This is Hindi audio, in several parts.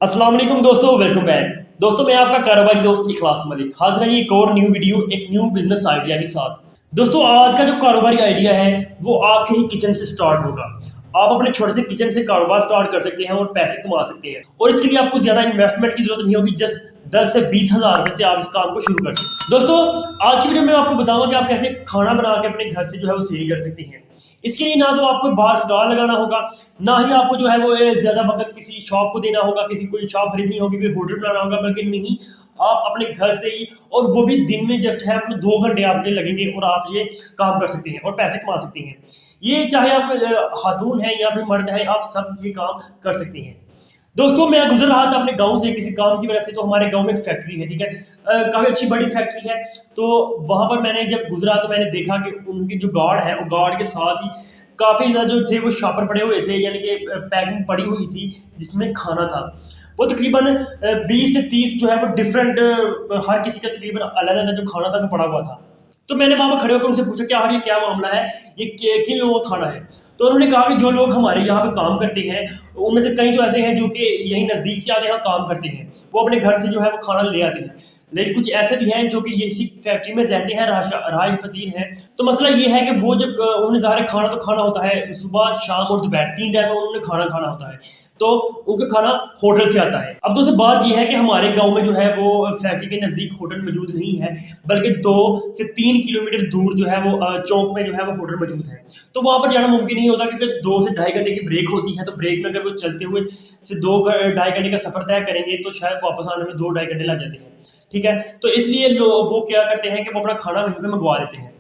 अस्सलाम वालेकुम दोस्तों, वेलकम बैक। दोस्तों मैं आपका कारोबारी दोस्त इखलास मलिक हाजिर है एक और न्यू वीडियो एक न्यू बिजनेस आइडिया के साथ। दोस्तों आज का जो कारोबारी आइडिया है वो आपके ही किचन से स्टार्ट होगा। आप अपने छोटे से किचन से कारोबार स्टार्ट कर सकते हैं और पैसे कमा सकते हैं, और इसके लिए आपको ज्यादा इन्वेस्टमेंट की जरूरत नहीं होगी। जस्ट 10 से 20 हज़ार रुपए से आप इस काम को शुरू कर सकते हैं। दोस्तों आज की वीडियो में आपको बताऊंगा कि आप कैसे खाना बना के अपने घर से जो है वो सेल कर सकते हैं। इसके लिए ना तो आपको बाहर स्टॉल लगाना होगा, ना ही आपको जो है वो ज्यादा वक्त किसी शॉप को देना होगा, किसी कोई शॉप खरीदनी होगी, फिर होटल बनाना होगा, बल्कि नहीं, आप अपने घर से ही, और वो भी दिन में जस्ट है अपने 2 घंटे आपके लगेंगे और आप ये काम कर सकते हैं और पैसे कमा सकते हैं। ये चाहे आप खातून है या फिर मर्द है, आप सब ये काम कर सकते हैं। दोस्तों मैं गुजर रहा था अपने गांव से किसी काम की वजह से, तो हमारे गांव में एक फैक्ट्री है, ठीक है, काफी अच्छी बड़ी फैक्ट्री है। तो वहां पर मैंने जब गुजरा तो मैंने देखा कि उनकी जो गार्ड है, वो गार्ड के साथ ही काफी ज्यादा जो थे वो शॉपर पड़े हुए थे, यानी कि पैकिंग पड़ी हुई थी जिसमें खाना था। वो तकरीबन 20 से 30 जो है वो डिफरेंट, हर किसी का तकरीबन अलग अलग जो खाना था वो पड़ा हुआ था। तो मैंने वहां पर खड़े होकर उनसे पूछा क्या ये क्या मामला है, ये किन लोगों का खाना है। तो उन्होंने कहा कि जो लोग हमारे यहाँ पे काम करते हैं उनमें से कई तो ऐसे हैं जो कि यहीं नजदीक से आते हैं काम करते हैं, वो अपने घर से जो है वो खाना ले आते हैं। लेकिन कुछ ऐसे भी हैं जो कि ये इसी फैक्ट्री में रहते हैं, रहायश पसीर हैं। तो मसला ये है कि वो जब उन्हें ज़ाहिर खाना तो खाना होता है, सुबह शाम और दोपहर 3 टाइम में उन्होंने खाना खाना होता है, तो उनका खाना होटल से आता है। अब दोस्तों बात यह है कि हमारे गांव में जो है वो फैक्ट्री के नज़दीक होटल मौजूद नहीं है, बल्कि 2 से 3 किलोमीटर दूर जो है वो चौक में जो है वो होटल मौजूद है। तो वहां पर जाना मुमकिन नहीं होता, क्योंकि 2 से ढाई घंटे की ब्रेक होती है। तो ब्रेक में अगर वो चलते हुए से 2 ढाई घंटे का सफर तय करेंगे तो शायद वापस आने में 2 ढाई घंटे लग जाते हैं, ठीक है। तो इसलिए लोग वो क्या करते हैं कि वो अपना खाना वहीं पे मंगवा लेते हैं।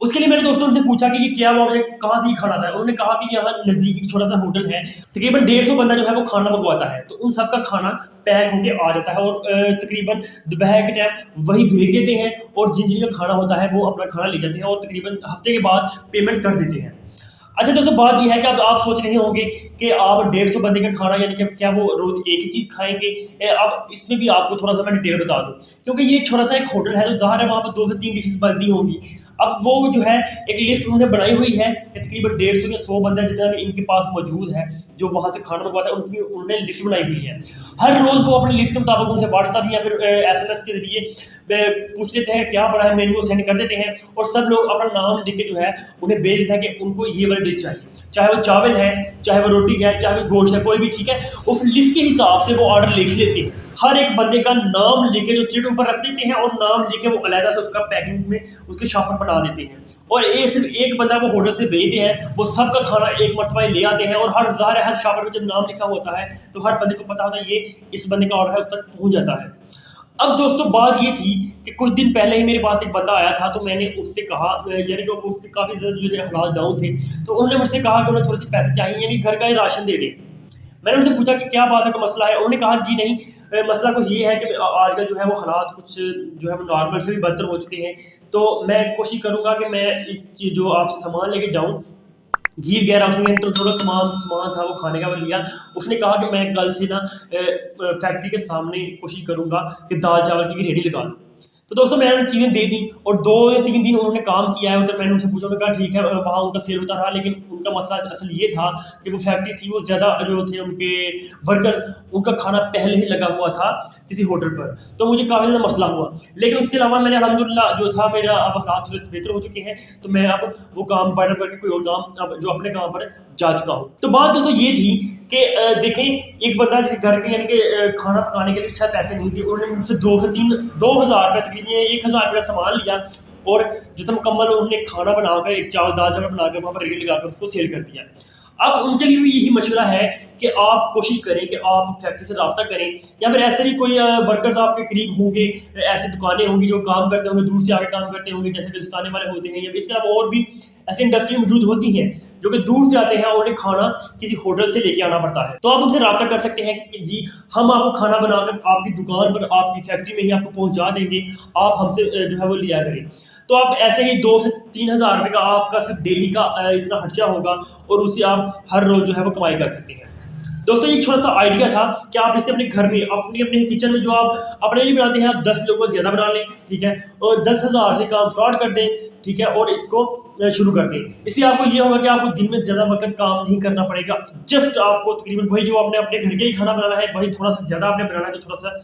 उसके लिए मेरे दोस्तों से पूछा कि ये क्या हुआ, मुझे कहाँ से ही खाना था। उन्होंने कहा कि यहाँ नजदीक एक छोटा सा होटल है, तकरीबन 150 बंदा जो है वो खाना मंगवाता है, तो उन सबका खाना पैक होके आ जाता है, और तकरीबन दोपहर के टाइम वही भेज देते हैं, और जिन जिनका खाना होता है वो अपना खाना ले जाते हैं और तकरीबन हफ्ते के बाद पेमेंट कर देते हैं। अच्छा दोस्तों बात यह है कि अब आप सोच रहे होंगे कि आप 150 बंदे का खाना, यानी कि क्या वो रोज एक ही चीज खाएंगे। अब इसमें भी आपको थोड़ा सा मैं डिटेल बता दूं, क्योंकि ये छोटा सा एक होटल है तो ज़ाहिर है वहाँ पर 2 से 3 डिशेज बनती होंगी। अब वो जो है एक लिस्ट उन्होंने बनाई हुई है कि तकरीबन 150 या 100 बंदा जितना भी इनके पास मौजूद है जो वहाँ से खाना मंगवाता है, उनकी उन्होंने लिस्ट बनाई हुई है। हर रोज वो अपनी लिस्ट के मुताबिक उनसे व्हाट्सएप या फिर SMS के जरिए पूछ लेते हैं क्या बना है, मेन्यू सेंड कर देते हैं, और सब लोग अपना नाम लिख के जो है उन्हें भेज देते हैं कि उनको ये वाली डिश चाहिए, चाहे वो चावल है, चाहे वो रोटी है, चाहे वो गोश्त है, कोई भी, ठीक है। उस लिस्ट के हिसाब से वो ऑर्डर लिख लेते हैं, हर एक बंदे का नाम लिखे जो चिट ऊपर रख देते हैं, और नाम लिखे वो अलहदा से उसका पैकिंग में उसके शॉपर बना देते हैं, और सिर्फ एक बंदा वो होटल से भेजते हैं, वो सबका खाना एक मरतबा ले आते हैं, और हर ज़ाहिर हर शॉपर में जब नाम लिखा होता है तो हर बंदे को पता होता है ये इस बंदे का ऑर्डर है, उस तक पहुंच जाता है। अब दोस्तों बात ये थी कि कुछ दिन पहले ही मेरे पास एक बंदा आया था, तो मैंने उससे कहा, यानी कि उसके काफ़ी ज़्यादा जो हालात डाउन थे, तो उन्होंने मुझसे कहा कि उन्हें थोड़े से पैसे चाहिए, यानी घर का ही राशन दे दें। मैंने उनसे पूछा कि क्या बात है, का मसला है। उन्होंने कहा जी नहीं, मसला कुछ ये है कि आजकल जो है वो हालात कुछ जो है वो नॉर्मल से भी बदतर हो चुके हैं, तो मैं कोशिश करूंगा कि मैं एक चीज़ जो आपसे सामान लेके जाऊं, घी वगैरह उसमें तो थोड़ा तमाम सामान था वो खाने का वो लिया। उसने कहा कि मैं कल से ना फैक्ट्री के सामने कोशिश करूंगा कि दाल चावल की रेडी लगा लूँ। तो दोस्तों मैंने उन्हें चीज़ें दे दी, और 2 या 3 दिन उन्होंने काम किया है उधर। मैंने उनसे पूछा, उन्होंने कहा ठीक है, वहाँ उनका सेल होता रहा, लेकिन उनका मसला असल ये था कि वो फैक्ट्री थी, वो ज़्यादा जो थे उनके वर्कर, उनका खाना पहले ही लगा हुआ था किसी होटल पर, तो मुझे काफ़ी ज़्यादा मसला हुआ। लेकिन उसके अलावा मैंने अल्हम्दुलिल्लाह जो था मेरा अब हालात थोड़े से बेहतर हो चुके हैं, तो मैं अब वो काम बंद करके कोई और काम अब जो अपने काम पर जा चुका हूँ। तो बात दोस्तों ये थी कि देखें, एक बंदा से घर के यानी कि खाना पकाने के लिए शायद पैसे नहीं थे, उन्होंने मुझसे 2 से 3 2 हज़ार रुपये तकरीबन 1 हज़ार रुपये सामान लिया, और जितना मुकम्मल उन्होंने खाना बनाकर एक दाल चावल बनाकर वहाँ पर रेडी लगाकर उसको सेल कर दिया। अब उनके लिए भी यही मशवरा है कि आप कोशिश करें कि आप फैक्ट्री से रब्ता करें, या फिर ऐसे भी कोई वर्कर्स आपके करीब होंगे, ऐसी दुकानें होंगी जो काम करते होंगे, दूर से आके काम करते होंगे, जैसे दस्ताने वाले होते हैं, या इसके अलावा और भी ऐसी इंडस्ट्री मौजूद होती हैं जो कि दूर से आते हैं और उन्हें खाना किसी होटल से लेके आना पड़ता है। तो आप उनसे रब्ता कर सकते हैं कि जी हम आपको खाना बनाकर आपकी दुकान पर, आपकी फैक्ट्री में ही आपको पहुंचा देंगे, आप हमसे जो है वो लिया करें। तो आप ऐसे ही 2 से 3 हज़ार रुपये का आपका सिर्फ डेली का इतना खर्चा होगा, और उससे आप हर रोज जो है वो कमाई कर सकते हैं। दोस्तों ये छोटा सा आइडिया था कि आप इसे अपने घर में अपने अपने किचन में जो आप अपने लिए बनाते हैं आप 10 लोगों को ज़्यादा बना लें, ठीक है, और 10,000 से काम स्टार्ट कर दें, ठीक है, और इसको शुरू कर दें। इससे आपको ये होगा कि आपको दिन में ज़्यादा वक्त काम नहीं करना पड़ेगा। जस्ट आपको तकरीबन वही जो आपने अपने घर के ही खाना बनाना है वही थोड़ा सा ज़्यादा आपने बनाना है तो थोड़ा सा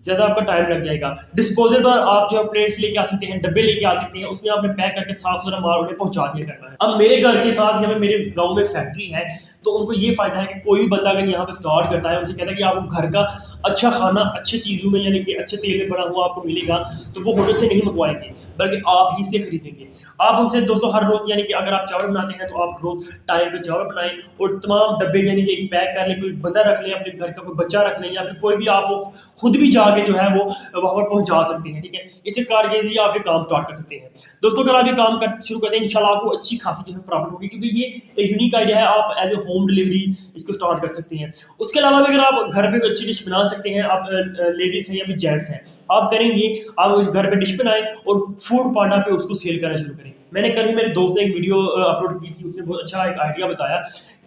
ज़्यादा आपका टाइम लग जाएगा। डिस्पोजेबल आप जो है प्लेट्स लेके आ सकते हैं, डब्बे लेके आ सकते हैं, उसमें आपने पैक करके साफ सुथरा माल उन्हें पहुंचा दिया करना है। अब मेरे घर के साथ या मेरे गांव में फैक्ट्री है तो उनको ये फायदा है कि कोई भी बंदा अगर यहाँ पे स्टार्ट करता है उनसे कहता है कि आपको घर का अच्छा खाना अच्छे चीज़ों में यानी कि अच्छे तेल में बना हुआ आपको मिलेगा, तो वो होटल से नहीं मंगवाएंगे बल्कि आप ही से खरीदेंगे। आप उनसे दोस्तों हर रोज यानी कि अगर आप चावल बनाते हैं तो आप रोज टाइम पे चावल बनाएं और तमाम डब्बे यानी कि एक पैक कर लें, कोई बंदा रख लें, अपने घर का कोई बच्चा रख लें या फिर कोई भी आप वो खुद भी जाके जो है वो वहाँ पर पहुँचा सकते हैं, ठीक है। इसी कारगर से आप ये काम स्टार्ट कर सकते हैं। दोस्तों अगर आप ये काम शुरू करते हैं इंशाल्लाह आपको अच्छी खासी जो है प्रॉफिट होगी, क्योंकि ये एक यूनिक आइडिया है। आप एज ए होम डिलीवरी इसको स्टार्ट कर सकते हैं। उसके अलावा भी अगर आप घर पे अच्छी डिश बना सकते हैं, आप लेडीज हैं या फिर जेंट्स हैं, आप करेंगे आप घर पे डिश बनाएं और फूड पांडा पे उसको सेल करना शुरू करें। मैंने कल ही मेरे दोस्त ने एक वीडियो अपलोड की थी, उसने बहुत अच्छा एक आइडिया बताया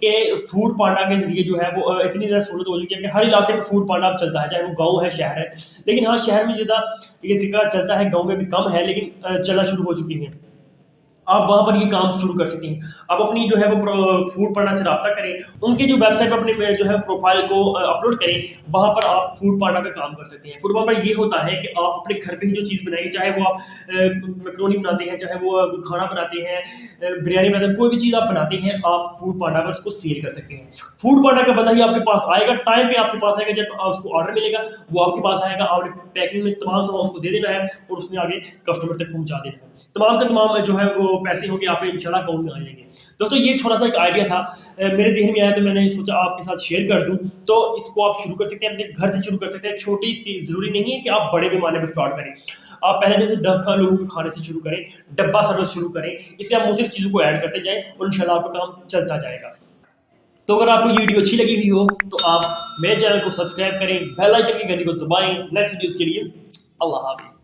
कि फूड पांडा के जरिए जो है वो इतनी ज़्यादा सहूलत हो चुकी है कि हर इलाके में फूड पांडा अब चलता है, चाहे वो गाँव है शहर है। लेकिन हाँ शहर में ज़्यादा ये तरीका चलता है, गाँव में भी कम है, लेकिन चलना शुरू हो चुकी है। आप वहाँ पर ये काम शुरू कर सकते हैं। आप अपनी जो है वो फूड पांडा से रब्ता करें, उनकी जो वेबसाइट पर अपने जो है प्रोफाइल को अपलोड करें, वहाँ पर आप फूड पांडा पे काम कर सकते हैं। फूड पांडा ये होता है कि आप अपने घर पे ही जो चीज़ बनाएंगे, चाहे वो आप मैक्रोनी बनाते हैं, चाहे वो खाना बनाते हैं, बिरयानी बनाते हैं, कोई भी चीज़ आप बनाते हैं आप फूड पांडा पर उसको सेल कर सकते हैं। फूड पांडा का बंदा ही आपके पास आएगा, टाइम पे आपके पास आएगा, जब उसको ऑर्डर मिलेगा वो आपके पास आएगा, आपने पैकिंग में तमाम सामान उसको दे देना है और उसमें आगे कस्टमर तक पहुँचा देना है। तमाम का तमाम जो है वो पैसे होंगे आपके इंशाल्लाह अकाउंट में आ जाएंगे। दोस्तों ये छोटा सा एक आइडिया था मेरे ज़हन में आया तो मैंने सोचा आपके साथ शेयर कर दूं। तो इसको आप शुरू कर सकते हैं, अपने घर से शुरू कर सकते हैं। छोटी सी ज़रूरी नहीं है कि आप बड़े पैमाने पर स्टार्ट करें। आप पहले जैसे 10 लोगों के खाने से शुरू करें, डब्बा सर्विस शुरू करें, इससे आप मुख्तलिफ चीज़ों को ऐड करते जाएं और इंशाल्लाह आपका काम चलता जाएगा। तो अगर आपको ये वीडियो अच्छी लगी हुई हो तो आप मेरे चैनल को सब्सक्राइब करें, बेल आइकन की घंटी को दबाएं नेक्स्ट वीडियोज़ के लिए। अल्लाह हाफिज़।